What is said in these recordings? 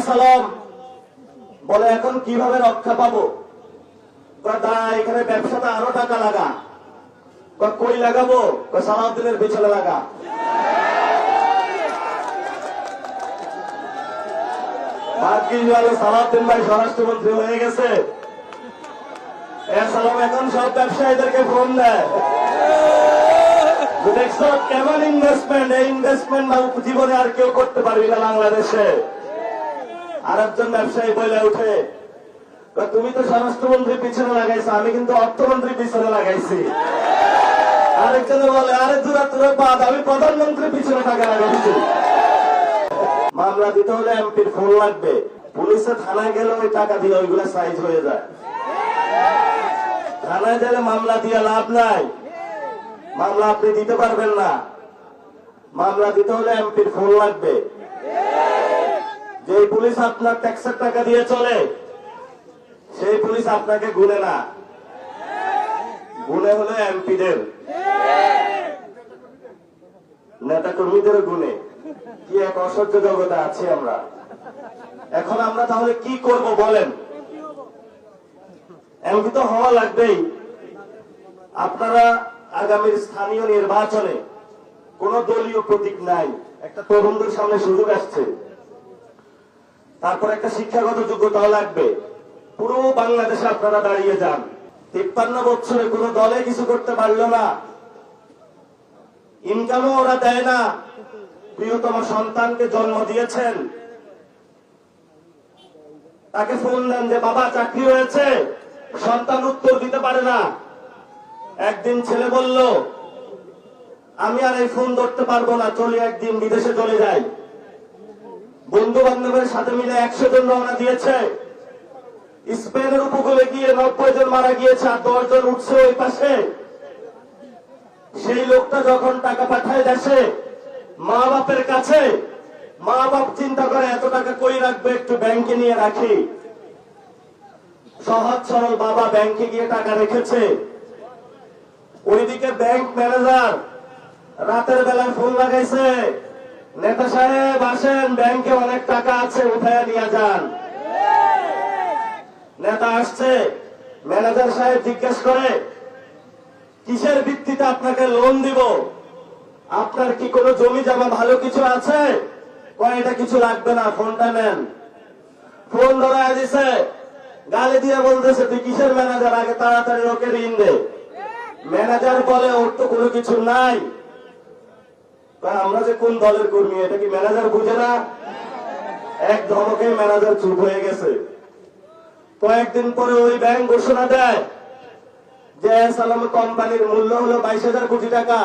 সালাম বলে এখন কিভাবে রক্ষা পাবো? এখানে ব্যবসাতে আরো টাকা লাগা। কই লাগাবো? সালাউদ্দিনের পিছনে লাগা। ভাগ্যিস ভালো সালাউদ্দিন ভাই স্বরাষ্ট্রমন্ত্রী হয়ে গেছে। সালাম এখন সব ব্যবসায়ীদেরকে ফোন দেয়, দেখছো কেমন ইনভেস্টমেন্ট, এই ইনভেস্টমেন্ট জীবনে আর কেউ করতে পারবি না বাংলাদেশে। আর একজন ব্যবসায়ী বলে উঠে, তুমি তো স্বরাষ্ট্রমন্ত্রীর পিছনে লাগাইছো, আমি কিন্তু অর্থমন্ত্রীর পিছনে লাগাইছি। আরেকজন বলে, আরে দূরে বাদ, আমি প্রধানমন্ত্রীর পিছনে টাকা লাগাইছি। মামলা দিতে হলে এমপির ফোন লাগবে, পুলিশে থানায় গেলে ওই টাকা দিয়ে ওইগুলো সাইজ হয়ে যায়। থানায় গেলে মামলা দিয়ে লাভ নাই, মামলা আপনি দিতে পারবেন না। মামলা দিতে হলে এমপির ফোন লাগবে। যে পুলিশ আপনার ট্যাক্সের টাকা দিয়ে চলে, সেই পুলিশ আপনাকে গুনে না, গুনে হলে এমপিদের নেতা কর্মীদের গুনে। কি এক অসহ্য জগতে আছি আমরা। এখন আমরা তাহলে কি করব বলেন? এমপি তো হওয়া লাগবেই। আপনারা আগামীর স্থানীয় নির্বাচনে কোন দলীয় প্রতীক নাই, একটা তরুণদের সামনে সুযোগ আসছে। তারপর একটা শিক্ষাগত যোগ্যতাও লাগবে। পুরো বাংলাদেশে আপনারা দাঁড়িয়ে যান। 53 বছরে কোন দলে কিছু করতে পারল না, ইনকামও ওরা দেয় না। প্রিয়তম সন্তানকে জন্ম দিয়েছেন, তাকে ফোন দেন যে বাবা চাকরি হয়েছে, সন্তান উত্তর দিতে পারে না। একদিন ছেলে বলল, আমি আর এই ফোন ধরতে পারবো না, চলে একদিন বিদেশে চলে যাই। বন্ধু বান্ধবের সাথে মিলে 100 জন রওনা দিয়েছে। স্পেনের উপকূলে গিয়ে 90 জন মারা গিয়েছে, আর 10 জন উঠছে ওই পাশে। সেই লোকটা যখন টাকা পাঠায় দেশে মা বাপের কাছে, মা বাপ চিন্তা করে এত টাকা কই রাখবে, একটু ব্যাংকে নিয়ে রাখি। সহজ সরল বাবা ব্যাংকে গিয়ে টাকা রেখেছে। ওইদিকে ব্যাংক ম্যানেজার রাতের বেলায় ফোন লাগাইছে, নেতা সাহেব আসেন, ব্যাংকে অনেক টাকা আছে, উঠায় নিয়ে যান। নেতা আসছে, ম্যানেজার সাহেব জিজ্ঞেস করে, কিসের ভিত্তিতে আপনাকে লোন দিব? আপনার কি কোনো জমি জমা ভালো কিছু আছে? এটা কিছু লাগবে না, ফোনটা নেন। ফোন ধরায় দিছে, গালি দিয়ে বলতেছে, তুই কিসের ম্যানেজার, আগে তাড়াতাড়ি ওকে ঋণ দে। ম্যানেজার বলে, ওর তো কোনো কিছু নাই। আমরা যে কোন দলের কর্মী, এটা কি ম্যানেজার বুঝে না? এক ধমকে ম্যানেজার চুপ হয়ে গেছে। কয়েকদিন পরে ওই ব্যাংক ঘোষণা দেয় যে সালাম কোম্পানির মূল্য হলো 22,000 কোটি টাকা।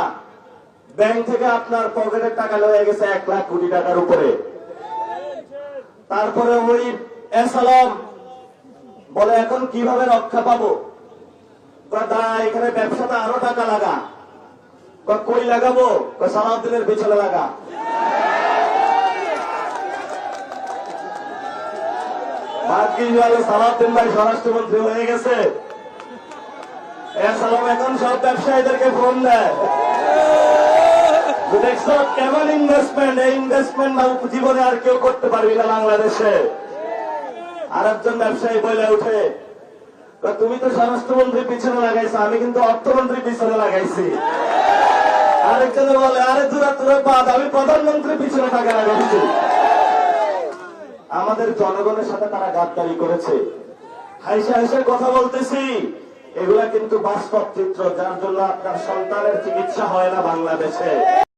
ব্যাংক থেকে আপনার পকেটের টাকা লয়ে গেছে 1 লাখ কোটি টাকার উপরে। তারপরে ওই সালাম বলে এখন কিভাবে রক্ষা পাবো? এখানে ব্যবসাতে আরো টাকা লাগা। কই লাগাবো? সালাউদ্দিনের পিছনে লাগা। ভাগ্যিস ভালো সালাউদ্দিন ভাই স্বরাষ্ট্রমন্ত্রী হয়ে গেছে। সালাম এখন সব ব্যবসায়ীদেরকে ফোন দেয়, দেখছো কেমন ইনভেস্টমেন্ট, এই ইনভেস্টমেন্ট জীবনে আর কেউ করতে পারবি না বাংলাদেশে। আর একজন ব্যবসায়ী বলে উঠে, তুমি তো স্বরাষ্ট্রমন্ত্রীর পিছনে লাগাইছো, আমি কিন্তু অর্থমন্ত্রীর পিছনে লাগাইছি। আরেকজন বলে, আরে দূরে বাদ, আমি প্রধানমন্ত্রীর পিছনে টাকা লাগাইছি। আমাদের জনগণের সাথে তারা গাদ্দারি করেছে। হাইসে হাইসে কথা বলতেছি, এগুলা কিন্তু বাস্তব চিত্র, যার জন্য আপনার সন্তানের চিকিৎসা হয় না বাংলাদেশে।